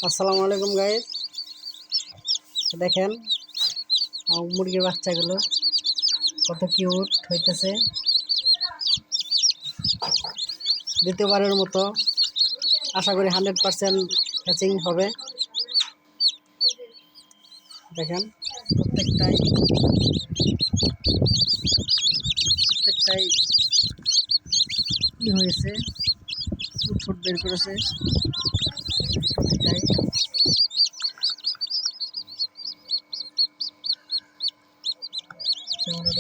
আসসালামু আলাইকুম গাইস, দেখেন মুরগির বাচ্চাগুলো কত কিউট হইতেছে। দ্বিতীয়বারের মতো আশা করি 100% হ্যাচিং হবে। দেখেন প্রত্যেকটাই হয়েছে, ছোট বের করেছে প্রত্যেকটাই।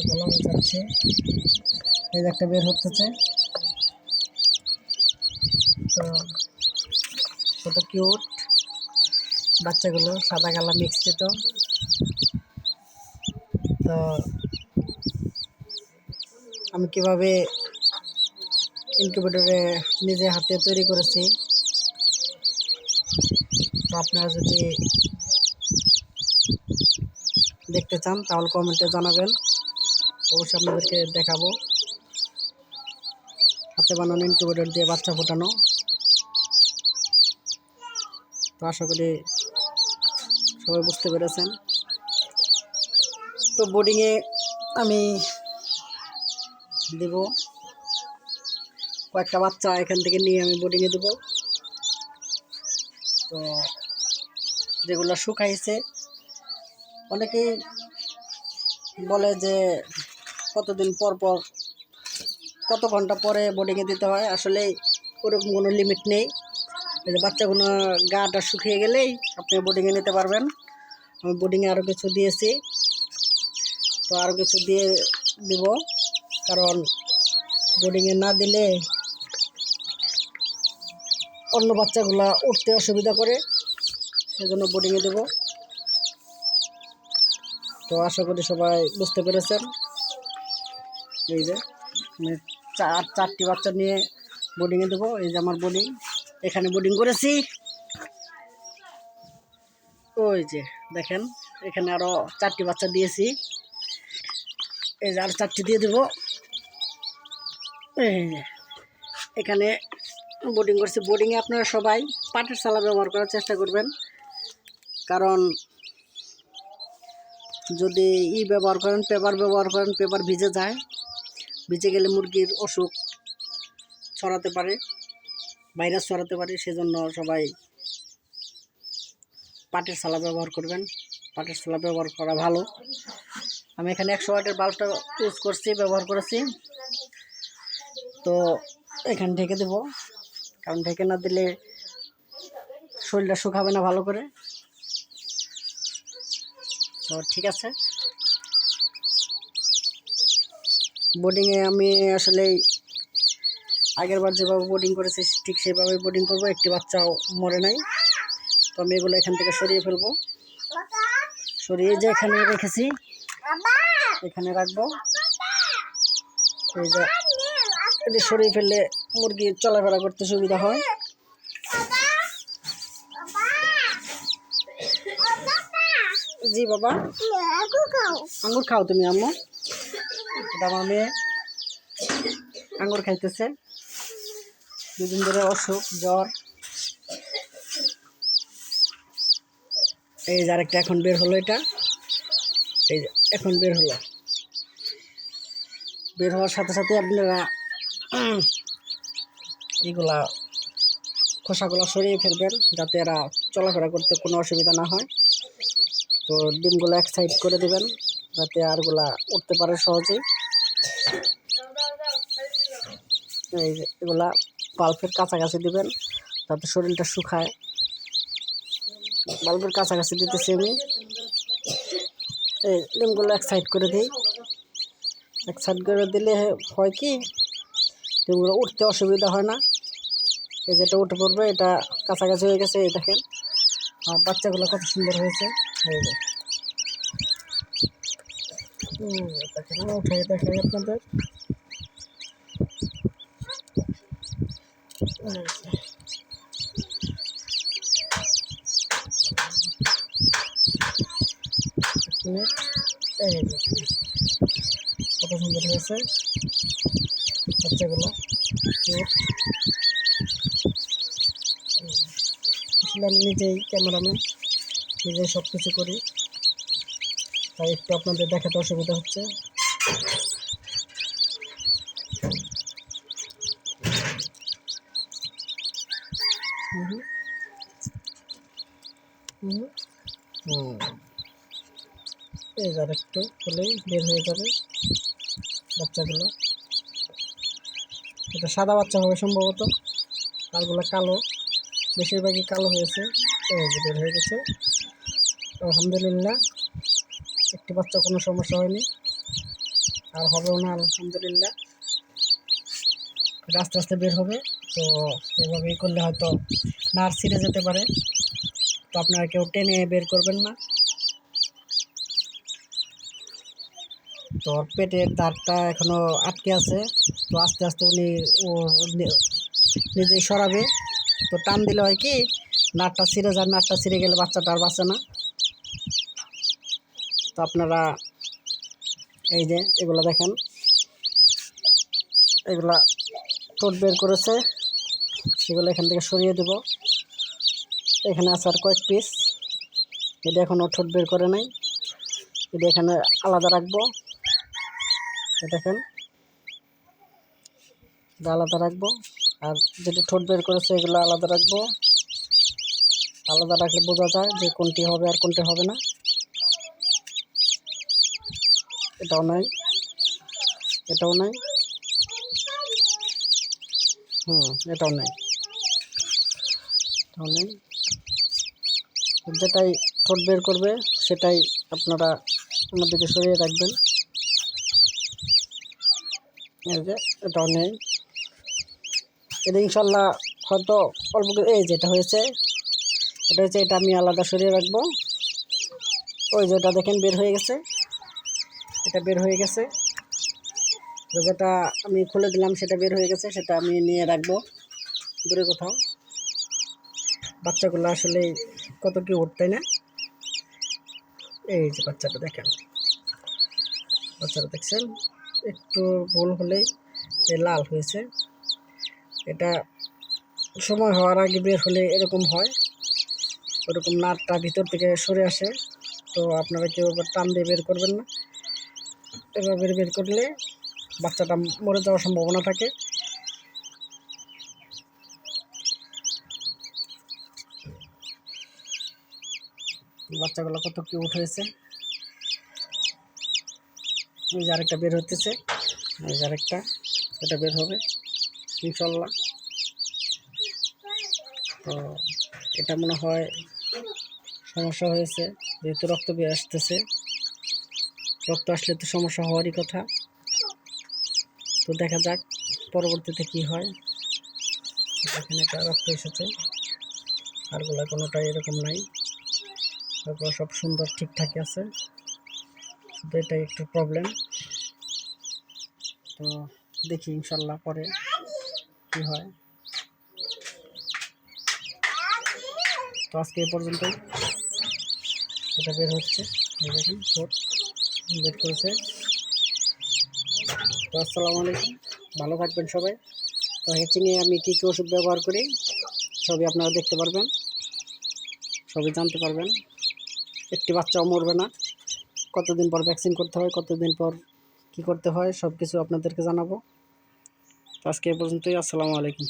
গলা হয়ে যাচ্ছে, এই যে একটা বের হতেছে। তো কত কিউট বাচ্চাগুলো, সাদা কালো মিক্সড। তো আমি কিভাবে ইনকিউবেটরে নিজে হাতে তৈরি করেছি, তো আপনারা যদি দেখতে চান তাহলে কমেন্টে জানাবেন, অবশ্যই আপনাদেরকে দেখাবো হাতে বানানো ইনকিউবেটর দিয়ে বাচ্চা ফোটানো। তো আশা করি সবাই বুঝতে পেরেছেন। তো বোর্ডিংয়ে আমি দেব কয়েকটা বাচ্চা, এখান থেকে নিয়ে আমি বোর্ডিংয়ে দেব। তো যেগুলো শুকাইছে, অনেকেই বলে যে কতদিন পর পর কত ঘন্টা পরে বোর্ডিংয়ে দিতে হয়। আসলে ওরকম কোনো লিমিট নেই। এই যে বাচ্চাগুলো গাটা শুকিয়ে গেলেই আপনি বোর্ডিংয়ে নিতে পারবেন। আমি বোর্ডিংয়ে আরও কিছু দিয়েছি, তো আরও কিছু দিয়ে দেব, কারণ বোর্ডিংয়ে না দিলে অন্য বাচ্চাগুলা উঠতে অসুবিধা করে, সেজন্য বোর্ডিংয়ে দেব। তো আশা করি সবাই বুঝতে পেরেছেন। এই যে আমি চারটি বাচ্চা নিয়ে বোর্ডিংয়ে দেবো। এই যে আমার বোর্ডিং, এখানে বোর্ডিং করেছি। ওই যে দেখেন, এখানে আরও 4টি বাচ্চা দিয়েছি। এই যে আর 4টি দিয়ে দেবো। এই যে এখানে বোর্ডিং করছি। বোর্ডিংয়ে আপনারা সবাই পাটের চালা ব্যবহার করার চেষ্টা করবেন, কারণ যদি ব্যবহার করেন, পেপার ভিজে যায়। ভিজে গেলে মুরগির অসুখ ছড়াতে পারে, ভাইরাস ছড়াতে পারে। সেজন্য সবাই পাটের চালা ব্যবহার করবেন। পাটের চালা ব্যবহার করা ভালো। আমি এখানে 100 ওয়াটের বাল্বটা ব্যবহার করেছি। তো এখানে ঢেকে দেব, কারণ ঢেকে না দিলে শরীরটা শুকাবে না ভালো করে। তো ঠিক আছে, বোর্ডিংয়ে আমি আসলে আগের বার যেভাবে বোর্ডিং করেছি ঠিক সেভাবে বোর্ডিং করবো। একটি বাচ্চাও মরে নাই। তো আমি এগুলো এখান থেকে সরিয়ে ফেলবো। সরিয়ে যে এখানে রেখেছি, এখানে রাখবো। এই যে এটি সরিয়ে ফেললে মুরগির চলাফেরা করতে সুবিধা হয়। জি বাবা, আঙ্গুর খাও তুমি আম্মু? এটা আমার মেয়ে আঙ্গুর খাইতেছে। দুদিন ধরে অসুখ, জ্বর। এই যে আরেকটা এখন বের হলো, এটা এই যে এখন বের হলো। বের হওয়ার সাথে সাথে আপনারা এইগুলা খোসাগুলো সরিয়ে ফেলবেন, যাতে এরা চলাফেরা করতে কোনো অসুবিধা না হয়। তো ডিমগুলো এক সাইড করে দেবেন, যাতে আরগুলা উঠতে পারে সহজেই। এই যে এগুলা বাল্বের কাছাকাছি দিবেন, যাতে শরীরটা শুকায়। বাল্বের কাছাকাছি দিতেছি আমি। এই ডিমগুলো এক সাইড করে দিই। এক সাইড করে দিলে হয় কি, ডিমগুলো উঠতে অসুবিধা হয় না। এই যেটা উঠে পড়বে, এটা কাছাকাছি হয়ে গেছে। এই দেখেন আর বাচ্চাগুলো কত সুন্দর হয়েছে। এই যে দেখেন, উঠে দেখাই আপনাদের। কত সুন্দর হয়েছে বাচ্চাগুলো। আসলে আমি নিজেই ক্যামেরাম্যান, নিজেই সব কিছু করি, তাই একটু আপনাদের দেখাতে অসুবিধা হচ্ছে। এই আর একটু হলেই বের হয়ে যাবে বাচ্চাগুলো। এটা সাদা বাচ্চা হবে সম্ভবত, আরগুলো কালো, বেশিরভাগই কালো হয়েছে। এই যে বের হয়ে গেছে, আলহামদুলিল্লাহ। একটি বাচ্চা কোনো সমস্যা হয়নি, আর হবেও না আলহামদুলিল্লাহ। আস্তে আস্তে বের হবে। তো এভাবেই করলে হয়তো নার্ভ ছিঁড়ে যেতে পারে, তো আপনারা কেউ টেনে বের করবেন না। তো পেটের দাঁতটা এখনো আটকে আছে, তো আস্তে আস্তে উনি নিজেই সরাবে। তো টান দিলে হয় কি, নাটটা ছিঁড়ে যায়, নাটটা ছিঁড়ে গেলে বাচ্চাটা আর বাঁচে না। তো আপনারা এই যে এগুলো দেখেন, এগুলা ঠোঁট বের করেছে, সেগুলো এখান থেকে সরিয়ে দেব। এখানে আছে আর কয়েক পিস, এটা এখনও ঠোঁট বের করে নাই, এটা এখানে আলাদা রাখবো। দেখেন, এটা আলাদা রাখবো, আর যেটা ঠোঁট বের করেছে এগুলো আলাদা রাখবো। আলাদা রাখলে বোঝা যায় যে কোনটি হবে আর কোনটি হবে না। এটাও নাই, এটাও নাই, এটাও নাই, এটাও নেই। যেটাই ঠোঁট বের করবে সেটাই আপনারা অন্যদিকে সরিয়ে রাখবেন। এই যে এটাও নেই, এটা ইনশাল্লাহ হয়তো অল্প। এই যেটা হয়েছে, এটা আমি আলাদা সরিয়ে রাখবো। ওই যেটা দেখেন বের হয়ে গেছে, এটা বের হয়ে গেছে। যেটা আমি খুলে দিলাম সেটা বের হয়ে গেছে, সেটা আমি নিয়ে রাখবো দূরে কোথাও। বাচ্চাগুলো আসলে কত কি উঠতে না। এই যে বাচ্চাটা দেখেন, বাচ্চাটা দেখছেন, একটু ভুল হলেই লাল হয়েছে। এটা সময় হওয়ার আগে বের হলে এরকম হয়, ওরকম নাটটা ভিতর থেকে সরে আসে। তো আপনারা কেউ টান দিয়ে বের করবেন না, এভাবে বের করলে বাচ্চাটা মরে যাওয়ার সম্ভাবনা থাকে। বাচ্চাগুলো কত কিউট হয়েছে। এই যে আরেকটা বের হতেছে, এই যে আরেকটা, এটা বের হবে ইনশাল্লাহ। তো এটা মনে হয় সমস্যা হয়েছে, যেহেতু রক্ত বের আসতেছে, রক্ত আসলে তো সমস্যা হওয়ারই কথা। তো দেখা যাক পরবর্তীতে কি হয়। এখানে একটা রক্ত এসেছে, আরগুলা কোনোটাই এরকম নাই, তারপর সব সুন্দর ঠিকঠাকই আছে, শুধু এটাই একটু প্রবলেম। তো দেখি ইনশাল্লাহ পরে কি হয়। তো আজকে এই পর্যন্তই, এটা বের হচ্ছে, দেখেন ঠোঁট বের করেছে। তো আসসালামু আলাইকুম, ভালো থাকবেন সবাই। তো হ্যাচিংয়ে আমি কী কী ওষুধ ব্যবহার করি সবই আপনারা দেখতে পারবেন, সবই জানতে পারবেন। একটি বাচ্চাও মরবে না, কতদিন পর ভ্যাকসিন করতে হয়, কতদিন পর কি করতে হয়, সব কিছু আপনাদেরকে জানাবো। আজকে এই পর্যন্তই, আসসালামু আলাইকুম।